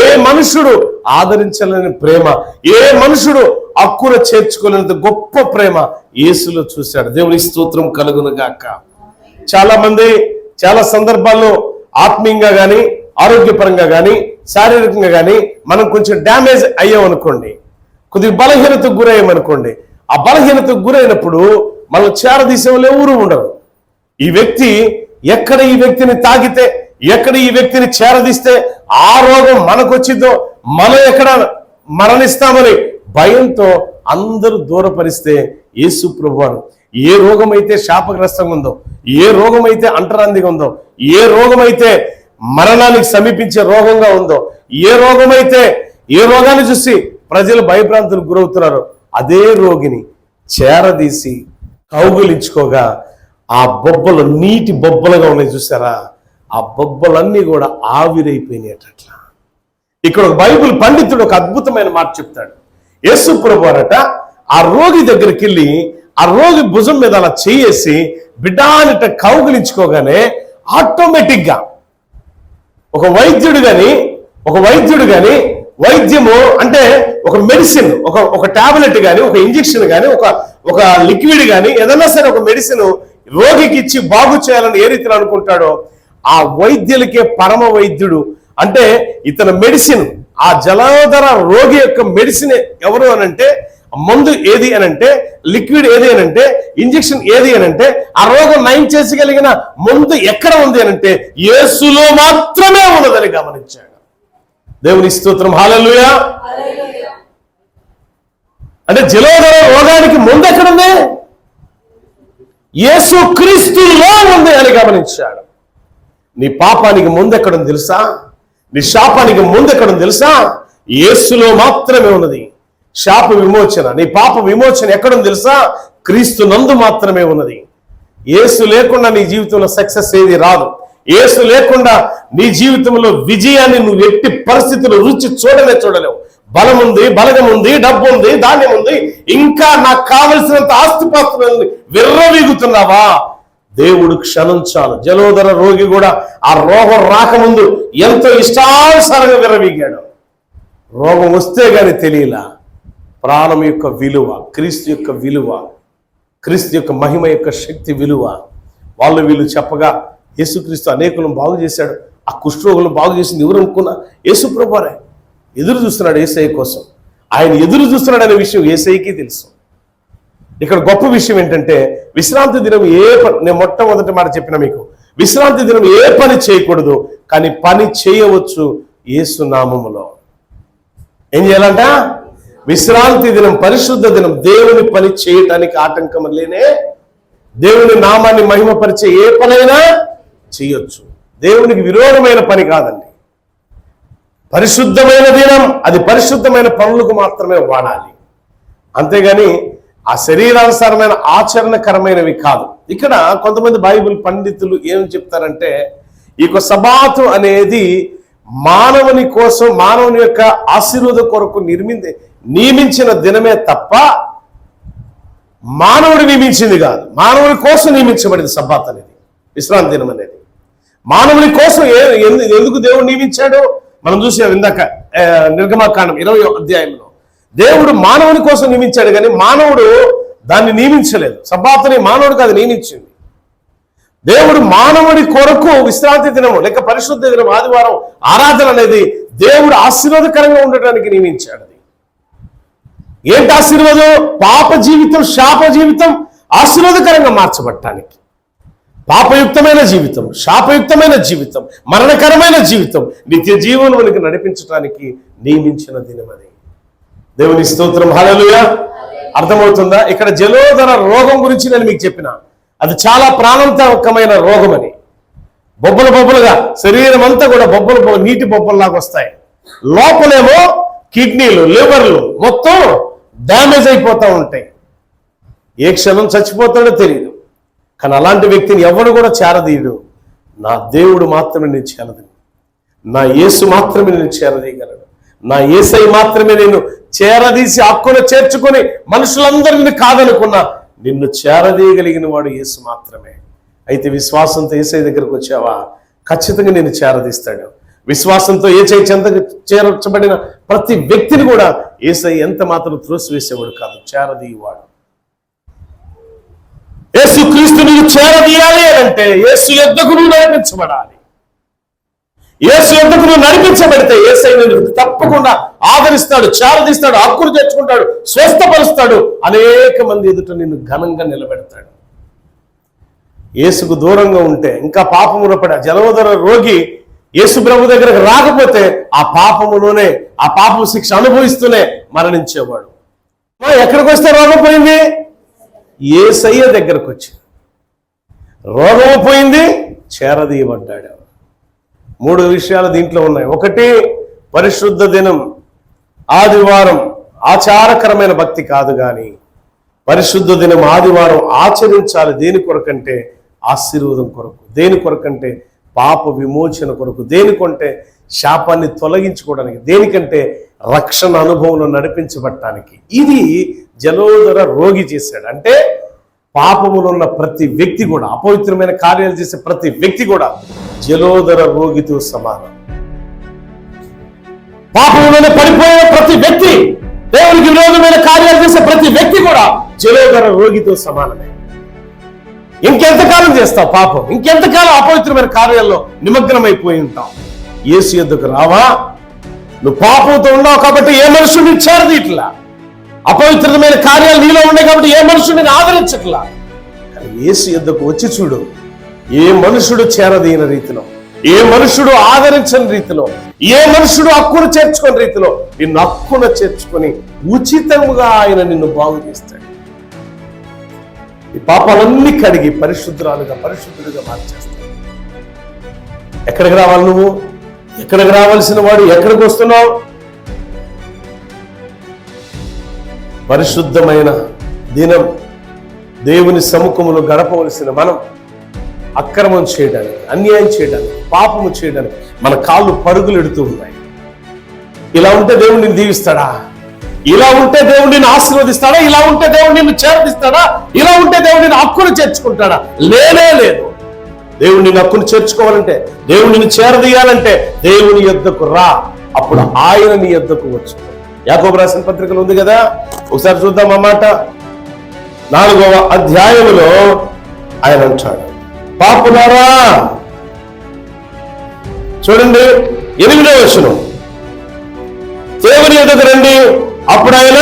ఏ మనుషుడు ఆదరించలేని ప్రేమ, ఏ మనుషుడు అక్కున చేర్చుకోలేనంత గొప్ప ప్రేమ యేసులో చూశాడు. దేవుని స్తోత్రం కలుగును గాక. చాలా మంది చాలా సందర్భాల్లో ఆత్మీయంగా కానీ, ఆరోగ్యపరంగా కానీ, శారీరకంగా కానీ మనం కొంచెం డ్యామేజ్ అయ్యామనుకోండి, కొద్దిగా బలహీనతకు గురయ్యామనుకోండి, ఆ బలహీనతకు గురైనప్పుడు మనం చేరదీసే వాళ్ళు ఎవరు ఉండరు. ఈ వ్యక్తి ఎక్కడ ఈ వ్యక్తిని తాకితే, ఎక్కడ ఈ వ్యక్తిని చేరదీస్తే ఆ రోగం మనకొచ్చిద్దో, మనం ఎక్కడ మరణిస్తామని భయంతో అందరూ దూరపరిస్తే, యేసు ప్రభువారు ఏ రోగం అయితే శాపగ్రస్తంగా ఉందో, ఏ రోగం అయితే అంటరాందిగా ఉందో, ఏ రోగం అయితే మరణానికి సమీపించే రోగంగా ఉందో, ఏ రోగమైతే, ఏ రోగాన్ని చూసి ప్రజలు భయభ్రాంతులకు గురవుతున్నారో, అదే రోగిని చేరదీసి కౌగులించుకోగా ఆ బొబ్బలు నీటి బొబ్బలుగా ఉన్నాయి, చూసారా? ఆ బొబ్బలన్నీ కూడా ఆవిరైపోయినట్లా. ఇక్కడ ఒక బైబిల్ పండితుడు ఒక అద్భుతమైన మాట చెప్తాడు. యేసు ప్రభువారట ఆ రోగి దగ్గరికి వెళ్ళి ఆ రోగి భుజం మీద అలా చేసి బిడ్డానిట కౌగిలించుకోగానే ఆటోమేటిక్ గా ఒక వైద్యుడు గాని వైద్యము అంటే ఒక మెడిసిన్, ఒక టాబ్లెట్ కానీ, ఒక ఇంజెక్షన్ కానీ, ఒక లిక్విడ్ కానీ ఏదైనా సరే ఒక మెడిసిన్ రోగికి ఇచ్చి బాగు చేయాలని ఏ రీతిలో అనుకుంటాడో ఆ వైద్యులకే పరమ వైద్యుడు. అంటే ఇతని మెడిసిన్, ఆ జలధర రోగి యొక్క మెడిసిన్ ఎవరు అనంటే, మందు ఏది అనంటే, లిక్విడ్ ఏది అనంటే, ఇంజెక్షన్ ఏది అనంటే, ఆ రోగం నయం చేసగలిగిన మందు ఎక్కడ ఉంది అనంటే యేసులో మాత్రమే ఉన్నదని గమనించాడు. దేవుని స్తోత్రం, హల్లెలూయా. అంటే జలధర రోగానికి ముందు ఎక్కడుంది? యేసు క్రీస్తులో ఉంది అని గమనించాడు. నీ పాపానికి ముందు ఎక్కడుంది తెలుసా? నీ శాపానికి ముందు ఎక్కడుంది తెలుసా? యేసులో మాత్రమే ఉన్నది శాప విమోచన. నీ పాప విమోచన ఎక్కడుంది తెలుసా? క్రీస్తు నందు మాత్రమే ఉన్నది. యేసు లేకుండా నీ జీవితంలో సక్సెస్ ఏది రాదు. యేసు లేకుండా నీ జీవితంలో విజయాన్ని నువ్వు ఎట్టి పరిస్థితుల్లో రుచి చూడలేవు. బలం ఉంది, బలగం ఉంది, డబ్బు ఉంది, ధాన్యం ఉంది, ఇంకా నాకు కావలసినంత ఆస్తిపాస్తులని విర్రవీగుతున్నావా? దేవుడు క్షణం చాలు. జలోదర రోగి కూడా ఆ రోగం రాకముందు ఎంతో ఇష్టానుసారంగా విర్రవీగాడు. రోగం వస్తే గాని తెలియలా ప్రాణం యొక్క విలువ, క్రీస్తు యొక్క విలువ, క్రీస్తు యొక్క మహిమ యొక్క శక్తి విలువ. వీళ్ళు చెప్పగా యేసుక్రీస్తు అనేకులను బాగు చేశాడు. ఆ కుష్ఠరోగులను బాగు చేసింది ఎవరు అనుకున్నా? యేసు ప్రభువారే. ఎదురు చూస్తున్నాడు యేసయ్య కోసం. ఆయన ఎదురు చూస్తున్నాడు అనే విషయం యేసయ్యకి తెలుసు. ఇక్కడ గొప్ప విషయం ఏంటంటే, విశ్రాంతి దినం నేను మొట్టమొదటి మాట చెప్పిన మీకు, విశ్రాంతి దినం ఏ పని చేయకూడదు, కానీ పని చేయవచ్చు యేసు నామములో. ఏం చేయాలంట? విశ్రాంతి దినం, పరిశుద్ధ దినం, దేవుని పని చేయటానికి ఆటంకం లేనే. దేవుని నామాన్ని మహిమపరిచే ఏ పనైనా చేయొచ్చు. దేవునికి విరోధమైన పని కాదండి. పరిశుద్ధమైన దినం, అది పరిశుద్ధమైన పనులకు మాత్రమే వాడాలి. అంతేగాని ఆ శరీరానుసారమైన ఆచరణకరమైనవి కాదు. ఇక్కడ కొంతమంది బైబిల్ పండితులు ఏం చెప్తారంటే, ఈ సబాతు అనేది మానవుని కోసం, మానవుని యొక్క ఆశీర్వాదం కొరకు నియమించిన దినమే తప్ప మానవుడు నియమించింది కాదు. మానవుని కోసం నియమించబడింది సబ్బాత్ అనేది, విశ్రాంతి దినం అనేది. మానవుని కోసం ఎందుకు దేవుడు నియమించాడు మనం చూసాం ఇందాక నిర్గమకాండం 20వ అధ్యాయంలో. దేవుడు మానవుని కోసం నియమించాడు, కానీ మానవుడు దాన్ని నియమించలేదు. సబ్బాతుని మానవుడు కాదు నియమించింది. దేవుడు మానవుడి కొరకు విశ్రాంతి దినము లేక పరిశుద్ధ దినం, ఆదివారం ఆరాధన అనేది దేవుడు ఆశీర్వాదకరంగా ఉండటానికి నియమించాడు. ఏంటి ఆశీర్వాదం? పాప జీవితం, శాప జీవితం ఆశీర్వాదకరంగా మార్చబడటానికి. పాపయుక్తమైన జీవితం, శాపయుక్తమైన జీవితం, మరణకరమైన జీవితం నిత్య జీవనంలోకి నడిపించడానికి నియమించిన దినం అది. దేవుని స్తోత్రం, హల్లెలూయా. అర్థమవుతుందా? ఇక్కడ జలోదర రోగం గురించి నేను మీకు చెప్పిన, అది చాలా ప్రాణాంతకమైన రోగం అని. బొబ్బలుగా శరీరం అంతా కూడా నీటి బొబ్బల్లాగా వస్తాయి. లోపలేమో కిడ్నీలు, లివర్లు మొత్తం డ్యామేజ్ అయిపోతూ ఉంటాయి. ఏ క్షణం చచ్చిపోతాడో తెలియదు. కానీ అలాంటి వ్యక్తిని ఎవడు కూడా చేరదీయడు. నా దేవుడు మాత్రమే నేను చేరదీయను. నా యేసు మాత్రమే నేను చేరదీయగలడు. నా యేసయ్య మాత్రమే నేను చేరదీసి హక్కును చేర్చుకొని మనుషులందరినీ కాదనుకున్నా నిన్ను చేరదీయగలిగిన వాడు యేసు మాత్రమే. అయితే విశ్వాసంతో యేసయ్య దగ్గరకు వచ్చావా, ఖచ్చితంగా నేను చేరదీస్తాడు. విశ్వాసంతో చెంతకు చేర్చబడిన ప్రతి వ్యక్తిని కూడా యేసయ్య ఎంత మాత్రం త్రోసివేసేవాడు కాదు, చేరదీయవాడు. యేసు క్రీస్తు నువ్వు చేరదీయాలి అంటే యేసు యొద్దకు నువ్వు నడిపించబడాలి. యేసు యొద్దకు నువ్వు నడిపించబడితే యేసయ్య నిన్ను తప్పకుండా ఆదరిస్తాడు, చేరదీస్తాడు, హక్కును తెచ్చుకుంటాడు, స్వస్థపరుస్తాడు. అనేక మంది ఎదుట నిన్ను ఘనంగా నిలబెడతాడు. యేసుకు దూరంగా ఉంటే, ఇంకా పాపములో పడే జలవధర రోగి యేసు ప్రభు దగ్గరకు రాకపోతే ఆ పాపములోనే, ఆ పాపం శిక్ష అనుభవిస్తూనే మరణించేవాడు. ఎక్కడికి వస్తే రోగం పోయింది? యేసయ్య దగ్గరకు వచ్చి రోగము పోయింది, చేరదీయబడ్డాడు. 3 విషయాలు దీంట్లో ఉన్నాయి. ఒకటి, పరిశుద్ధ దినం, ఆదివారం ఆచారకరమైన భక్తి కాదు, కానీ పరిశుద్ధ దినం ఆదివారం ఆచరించాలి. దేని కొరకంటే ఆశీర్వాదం కొరకు, దేని కొరకంటే పాప విమోచన కొరకు, దేనికంటే శాపాన్ని తొలగించుకోవడానికి, దేనికంటే రక్షణ అనుభవంలో నడిపించబడటానికి. ఇది జలోదర రోగి చేశాడు. అంటే పాపములో ఉన్న ప్రతి వ్యక్తి కూడా, అపవిత్రమైన కార్యాలు చేసే ప్రతి వ్యక్తి కూడా జలోదర రోగితో సమానం. పాపములోనే పడిపోయే ప్రతి వ్యక్తి, దేవునికి విరోధమైన కార్యాలు చేసే ప్రతి వ్యక్తి కూడా జలోదర రోగితో సమానమే. ఇంకెంతకాలం చేస్తావు పాపం? ఇంకెంతకాలం అపవిత్రమైన కార్యాల్లో నిమగ్నమైపోయి ఉంటావు? యేసు యొద్దకు రావా? నువ్వు పాపంతో ఉన్నావు కాబట్టి ఏ మనుషుని చేరదీట్లా. అపవిత్రమైన కార్యాలు నీలో ఉన్నాయి కాబట్టి ఏ మనుషుని ఆదరించట్లా. కానీ యేసు యొద్దకు వచ్చి చూడు, ఏ మనుషుడు చేరదీయని రీతిలో, ఏ మనుషుడు ఆదరించని రీతిలో, ఏ మనుషుడు హక్కును చేర్చుకుని రీతిలో నిన్ను హక్కున చేర్చుకొని ఉచితంగా ఆయన నిన్ను బాగు చేస్తాడు. ఈ పాపాలన్నీ కడిగి పరిశుద్ధుడిగా మార్చేస్తాడు. ఎక్కడికి రావాలి నువ్వు? ఎక్కడికి రావాల్సిన వాడు ఎక్కడికి వస్తున్నావు? పరిశుద్ధమైన దినం దేవుని సముఖములో గడపవలసిన మనం అక్రమం చేయడానికి, అన్యాయం చేయడానికి, పాపము చేయడానికి మన కాళ్ళు పరుగులు ఎడుతూ ఉన్నాయి. ఇలా ఉంటే దేవుడు నిన్ను దీవిస్తాడా? ఇలా ఉంటే దేవుడు నిన్ను ఆశీర్వదిస్తాడా? ఇలా ఉంటే దేవుడు నిన్ను చేర్దిస్తాడా? ఇలా ఉంటే దేవుడు నిన్ను హక్కును చేర్చుకుంటాడా? లేనే లేదు. దేవుడు నిన్ను హక్కును చేర్చుకోవాలంటే, దేవుడు నిన్ను చేరదీయాలంటే దేవుని యొద్దకు రా, అప్పుడు ఆయన నీ యొద్దకు వచ్చు. యాకోబు రాసిన పత్రికలు ఉంది కదా, ఒకసారి చూద్దాం ఆ మాట. 4వ అధ్యాయములో ఆయన అంటాడు, పాపులారా, చూడండి 8వ వచనం, దేవుని యొద్దకు రండి, అప్పుడు ఆయన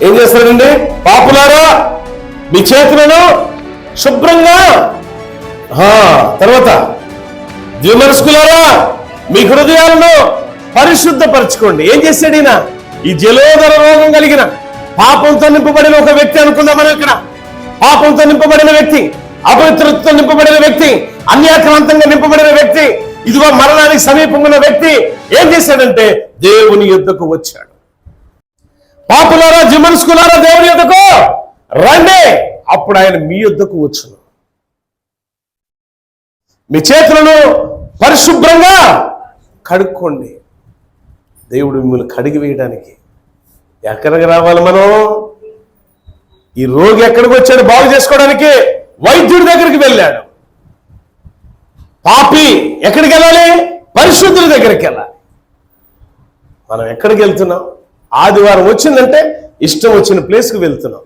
ఏం చేస్తాడండి? పాపులారా, మీ చేతులను శుభ్రంగా, తర్వాత ద్విమనస్కులారా, మీ హృదయాలను పరిశుద్ధపరచుకోండి. ఏం చేశాడు ఈయన? ఈ జలోదర రోగం కలిగిన, పాపంతో నింపబడిన ఒక వ్యక్తి అనుకుందాం మనం. ఇక్కడ పాపంతో నింపబడిన వ్యక్తి, అపవిత్రతతో నింపబడిన వ్యక్తి, అన్యాక్రాంతంగా నింపబడిన వ్యక్తి, ఇదిగో మరణానికి సమీపంగా ఉన్న వ్యక్తి ఏం చేశాడంటే దేవుని యొద్దకు వచ్చాడు. పాపులారా, ద్విమనస్కులారా, దేవుని యొద్దకు రండి, అప్పుడు ఆయన మీ యొద్దకు వచ్చును. మీ చేతులను పరిశుభ్రంగా కడుక్కోండి. దేవుడు మిమ్మల్ని కడిగి వేయడానికి ఎక్కడికి రావాలి మనం? ఈ రోగి ఎక్కడికి వచ్చాడు? బాగు చేసుకోవడానికి వైద్యుడి దగ్గరికి వెళ్ళాడు. పాపి ఎక్కడికి వెళ్ళాలి? పరిశుద్ధుల దగ్గరికి వెళ్ళాలి. మనం ఎక్కడికి వెళ్తున్నాం? ఆదివారం వచ్చిందంటే ఇష్టం వచ్చిన ప్లేస్కి వెళ్తున్నాం.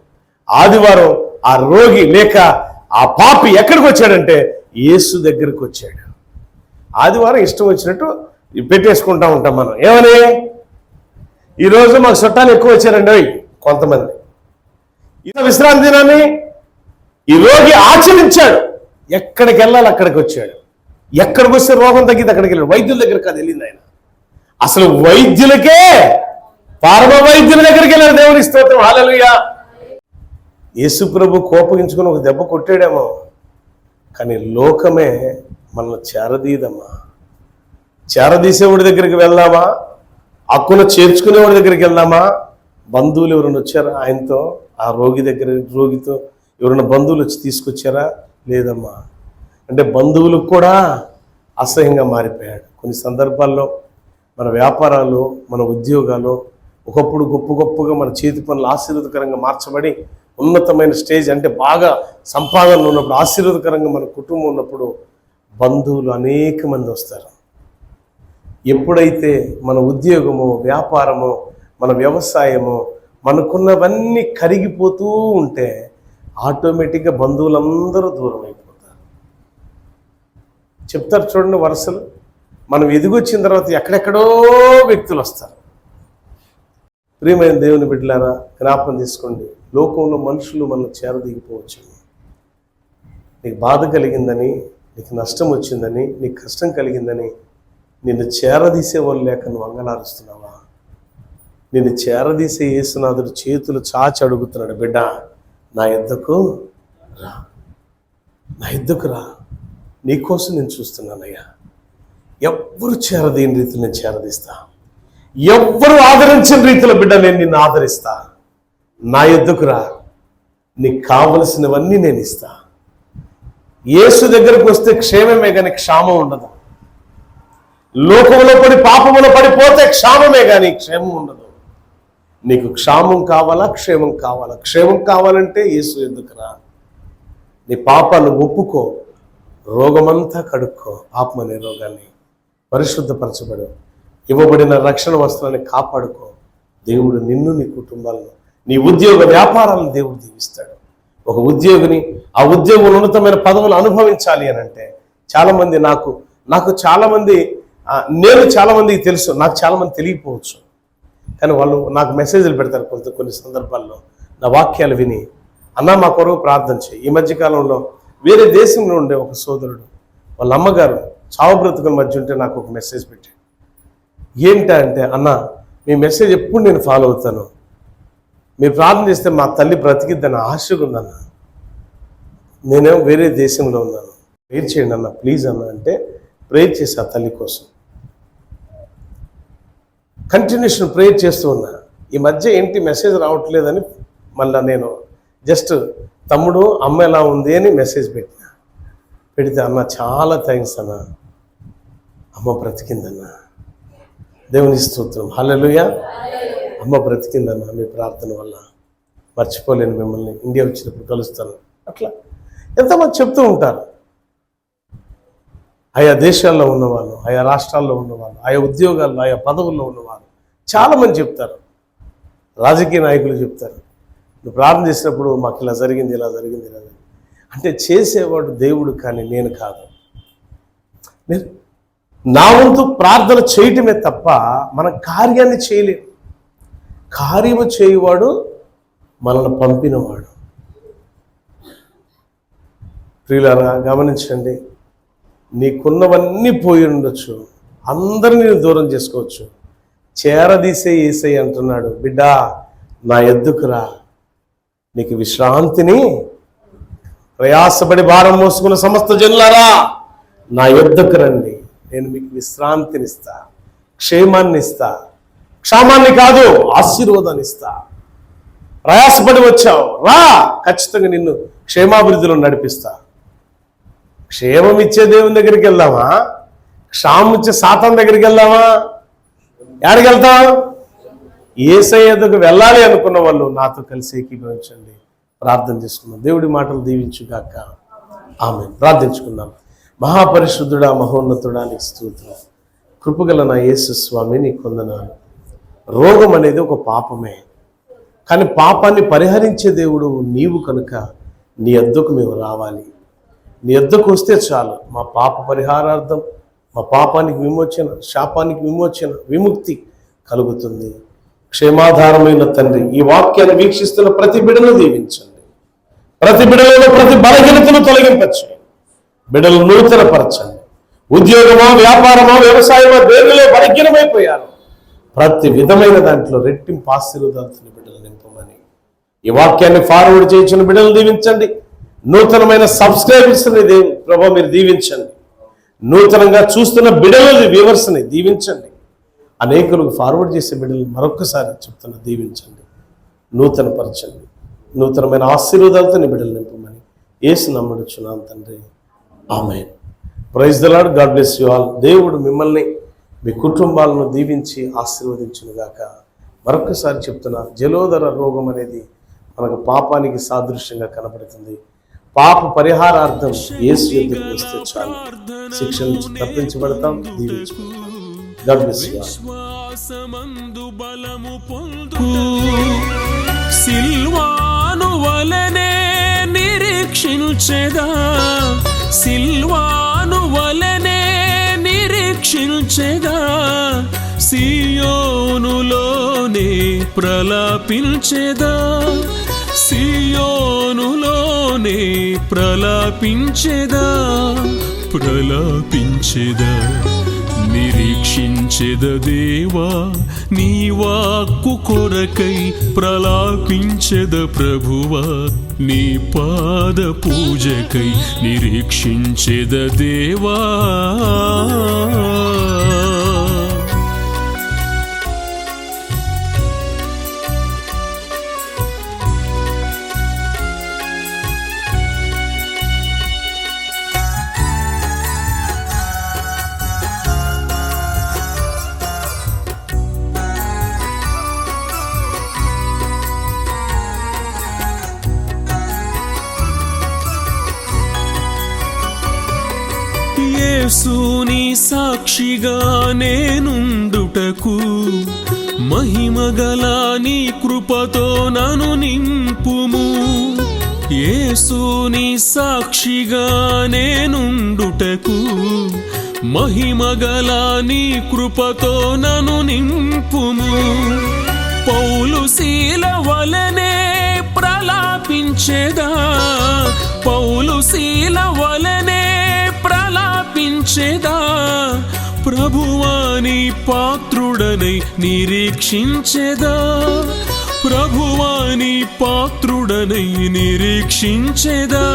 ఆదివారం ఆ రోగి లేక ఆ పాపి ఎక్కడికి వచ్చాడంటే యేసు దగ్గరికి వచ్చాడు. ఆదివారం ఇష్టం వచ్చినట్టు పెట్టేసుకుంటా ఉంటాం మనం. ఏమని? ఈరోజు మాకు చుట్టాలు ఎక్కువ వచ్చారండి కొంతమంది. ఇలా విశ్రాంతి దినాన్ని ఈ రోగి ఆచరించాడు. ఎక్కడికి వెళ్ళాలి అక్కడికి వచ్చాడు. ఎక్కడికి వస్తే రోగం తగ్గింది అక్కడికి వెళ్ళాడు. వైద్యుల దగ్గరికి కాదు వెళ్ళింది ఆయన. అసలు వైద్యులకే, పరమ వైద్యుల దగ్గరికి వెళ్ళాడు. దేవుని స్తోత్రం, హల్లెలూయా. యేసు ప్రభు కోపగించుకుని ఒక దెబ్బ కొట్టాడేమో, కానీ లోకమే మనల్ని చేరదీదమ్మా. చేరదీసేవాడి దగ్గరికి వెళ్దామా? హక్కున చేర్చుకునేవాడి దగ్గరికి వెళ్దామా? బంధువులు ఎవరైనా వచ్చారా ఆయనతో? ఆ రోగితో ఎవరైనా బంధువులు వచ్చి తీసుకొచ్చారా? లేదమ్మా. అంటే బంధువులకు కూడా అసహ్యంగా మారిపోయాడు. కొన్ని సందర్భాల్లో మన వ్యాపారాలు, మన ఉద్యోగాలు ఒకప్పుడు గొప్పగా మన చేతి పనులు ఆశీర్వాదకరంగా మార్చబడి ఉన్నతమైన స్టేజ్, అంటే బాగా సంపాదనలు ఉన్నప్పుడు, ఆశీర్వాదకరంగా మన కుటుంబం ఉన్నప్పుడు బంధువులు అనేక మంది వస్తారు. ఎప్పుడైతే మన ఉద్యోగము, వ్యాపారము, మన వ్యవసాయము, మనకున్నవన్నీ కరిగిపోతూ ఉంటే ఆటోమేటిక్గా బంధువులందరూ దూరం అయిపోతారు. చెప్తారు చూడండి వరుసలు. మనం ఎదిగొచ్చిన తర్వాత ఎక్కడెక్కడో వ్యక్తులు వస్తారు. ప్రియమైన దేవుని బిడ్డలారా, జ్ఞాపకం తీసుకోండి, లోకంలో మనుషులు మనం చేరదీగిపోవచ్చు. నీకు బాధ కలిగిందని, నీకు నష్టం వచ్చిందని, నీకు కష్టం కలిగిందని నిన్ను చేరదీసేవాళ్ళు లేక నువ్వు అంగలారుస్తున్నావా? నిన్ను చేరదీసే యేసునాథుడు చేతులు చాచి అడుగుతున్నాడు, బిడ్డ నా యొద్దకు రా, నా యొద్దకు రా, నీకోసం నేను చూస్తున్నానయ్యా. ఎవ్వరు చేరదీని రీతిలో నేను చేరదీస్తా, ఎవ్వరు ఆదరించిన రీతిలో బిడ్డ నేను నిన్ను ఆదరిస్తా. నా యొద్దకు రా, నీకు కావలసినవన్నీ నేను ఇస్తా. యేసు దగ్గరకు వస్తే క్షేమమే కానీ క్షామం ఉండదు. లోకంలో పడి పాపములో పడిపోతే క్షామమే కానీ క్షేమం ఉండదు. నీకు క్షామం కావాలా? క్షేమం కావాలా? క్షేమం కావాలంటే యేసు యొద్దకు రా. నీ పాపాలు ఒప్పుకో, రోగమంతా కడుక్కో, పాపమనే రోగాన్ని పరిశుద్ధపరచబడు, ఇవ్వబడిన రక్షణ వస్త్రాన్ని కాపాడుకో, దేవుడు నిన్ను, నీ కుటుంబాలను, నీ ఉద్యోగ వ్యాపారాలను దేవుడు దీవిస్తాడు. ఒక ఉద్యోగిని ఆ ఉద్యోగం ఉన్నతమైన పదవులు అనుభవించాలి అని అంటే చాలామంది నాకు చాలామంది నేను చాలామందికి తెలుసు, నాకు చాలామంది తెలియకపోవచ్చు. కానీ వాళ్ళు నాకు మెసేజ్లు పెడతారు కొన్ని సందర్భాల్లో. నా వాక్యాలు విని, అన్నా మా కొరకు ప్రార్థన చేయి. ఈ మధ్యకాలంలో వేరే దేశంలో ఉండే ఒక సోదరుడు, వాళ్ళ అమ్మగారు చావు బ్రతుకుల మధ్య ఉంటే నాకు ఒక మెసేజ్ పెట్టాడు. ఏంటంటే, అన్న మీ మెసేజ్ ఎప్పుడు నేను ఫాలో అవుతాను, మీరు ప్రార్థన చేస్తే మా తల్లి బ్రతికిద్దని ఆశగా ఉందన్న. నేనేమో వేరే దేశంలో ఉన్నాను, ప్రేర్ చేయండి అన్న ప్లీజ్ అన్న అంటే ప్రేర్ చేసి ఆ తల్లి కోసం కంటిన్యూషన్ ప్రేర్ చేస్తూ ఉన్నా. ఈ మధ్య ఏంటి మెసేజ్ రావట్లేదని మళ్ళీ నేను జస్ట్ తమ్ముడు అమ్మ ఎలా ఉంది అని మెసేజ్ పెడితే, అన్న చాలా థ్యాంక్స్ అన్న, అమ్మ బ్రతికిందన్న, దేవుని స్తోత్రం, హల్లెలూయా, అమ్మ బ్రతికిందన్న మీ ప్రార్థన వల్ల, మర్చిపోలేను మిమ్మల్ని, ఇండియా వచ్చినప్పుడు కలుస్తాను. అట్లా ఎంతమంది చెప్తూ ఉంటారు. ఆయా దేశాల్లో ఉన్నవాళ్ళు, ఆయా రాష్ట్రాల్లో ఉన్నవాళ్ళు, ఆయా ఉద్యోగాల్లో, ఆయా పదవుల్లో ఉన్నవాళ్ళు చాలామంది చెప్తారు. రాజకీయ నాయకులు చెప్తారు, నువ్వు ప్రార్థన చేసినప్పుడు మాకు ఇలా జరిగింది, ఇలా జరిగింది, ఇలా జరిగింది అంటే చేసేవాడు దేవుడు కానీ నేను కాదు. నేను నా వంతు ప్రార్థన చేయటమే తప్ప మన కార్యాన్ని చేయలేము. కార్యము చేయువాడు మనల్ని పంపినవాడు. ప్రియులారా గమనించండి, నీకున్నవన్నీ పోయి ఉండొచ్చు, అందరినీ దూరం చేసుకోవచ్చు, చేరదీసే యేసయ్య అంటున్నాడు, బిడ్డా నా ఎద్దుకురా, నీకు విశ్రాంతిని, ప్రయాసపడి భారం మోసుకున్న సమస్త జనులారా నా యొద్దకు రండి, నేను మీకు విశ్రాంతినిస్తా, క్షేమాన్ని ఇస్తా, క్షేమాన్ని కాదు ఆశీర్వాదాన్ని ఇస్తా. ప్రయాసపడి వచ్చావు రా, ఖచ్చితంగా నిన్ను క్షేమాభివృద్ధిలో నడిపిస్తా. క్షేమం ఇచ్చే దేవుని దగ్గరికి వెళ్దామా, క్షామం ఇచ్చే సాతాన్ దగ్గరికి వెళ్దామా? ఎక్కడికి వెళ్తాం? యేసయ్య దగ్గరికి వెళ్ళాలి అనుకున్న వాళ్ళు నాతో కలిసి ఏకీభవించండి, ప్రార్థన చేసుకుందాం. దేవుడి మాటలు దీవించుగాక, ఆమేన్. ప్రార్థించుకుందాం. మహాపరిశుద్ధుడా, మహోన్నతుడా నీకు స్తోత్రం. కృపగల నా యేసు స్వామి నీకు వందనాలు. రోగం అనేది ఒక పాపమే, కానీ పాపాన్ని పరిహరించే దేవుడు నీవు కనుక నీ యొద్దకు మేము రావాలి. నీ యొద్దకు వస్తే చాలు, మా పాప పరిహారార్థం, మా పాపానికి విమోచన, శాపానికి విమోచన, విముక్తి కలుగుతుంది. క్షేమాధారమైన తండ్రి, ఈ వాక్యాన్ని వీక్షిస్తున్న ప్రతి బిడ్డను దీవించండి. ప్రతి బిడ్డలలో ప్రతి బలహీనతను తొలగింపచేయండి. బిడ్డలు నూతనపరచండి. ఉద్యోగమా, వ్యాపారమా, వ్యవసాయమా, దేనిలో బలహీనమైపోయారు, ప్రతి విధమైన దాంట్లో రెట్టింపు ఆశీర్వాదాలతో బిడ్డలు నింపమని ఈ వాక్యాన్ని ఫార్వర్డ్ చేయించిన బిడ్డలు దీవించండి. నూతనమైన సబ్స్క్రైబర్స్ ప్రభావ మీరు దీవించండి. నూతనంగా చూస్తున్న బిడ్డలు వ్యూవర్స్ని దీవించండి. అనేకులకు ఫార్వర్డ్ చేసే బిడ్డలు మరొక్కసారి చెప్తున్నా, దీవించండి, నూతనపరచండి. నూతనమైన ఆశీర్వాదాలతో నీ బిడ్డలు నింపమని యేసు నమ్ముడుచున్నాను తండ్రి, amen. Praise the lord. God bless you all. దేవుడు మిమ్మల్ని, మీ కుటుంబాలను దీవించి ఆశీర్వదించునుగాక. మరొకసారి చెప్తున్నా, జలోదర రోగం అనేది మనకు పాపానికి సాదృశ్యంగా కనబడుతుంది. పాప పరిహారార్థం యేసు యొద్దకు వస్తే చాలు, శిక్ష నుంచి తప్పించబడతాం, దీవించుకుంటాం. God bless you all. సిల్వాను వలనే నిరీక్షించెదా, సిల్వాను వలనే నిరీక్షించెదా, సియోనులోనే ప్రలాపించెదా, సియోనులోనే ప్రలాపించెదా, ప్రలాపించెదా. నిరీక్షించెద దేవా నీ వాక్కు కొరకై, ప్రలాపించెద ప్రభువా నీ పాద పూజకై, నిరీక్షించెద దేవా. యేసుని సాక్షిగా నేనుండుటకు మహిమగల నీ కృపతో నన్ను నింపుము. యేసుని సాక్షిగా నేనుండుటకు మహిమగల నీ కృపతో నన్ను నింపుము. పౌలు శీల వలనే ప్రలాపించెదా, పౌలు శీల వలనే ప్రలాపించెదా. ప్రభువాని పాత్రుడనై నిరీక్షించెదా, ప్రభువాని పాత్రుడనై నిరీక్షించెదా.